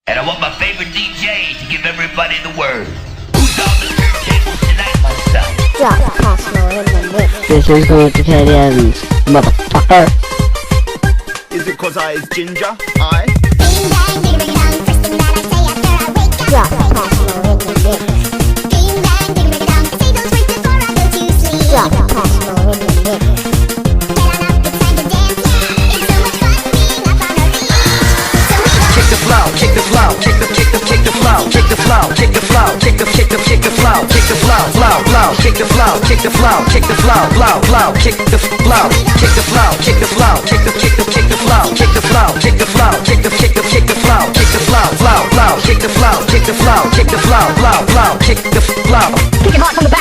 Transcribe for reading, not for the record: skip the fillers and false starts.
And I want my favorite DJ to give everybody the word. Who's on the turntables tonight, my son? Drop Cosmo in the mix. This is the Canadians, motherfucker. Is it 'cause I is ginger? I? Drop Cosmo in the mix. Drop Cosmo in the mix. Kick the flow, kick the flow, kick the flow, kick the flow, kick the flow, kick the flow, kick the flow, flow, kick the flow, kick the flow, kick the flow, flow, kick the flow, kick the flow, kick the flow, kick the flow, kick the flow, kick the flow, kick the flow, kick the flow, flow, kick the flow, kick the flow, kick the flow, flow, kick the flow. Kick it hard from the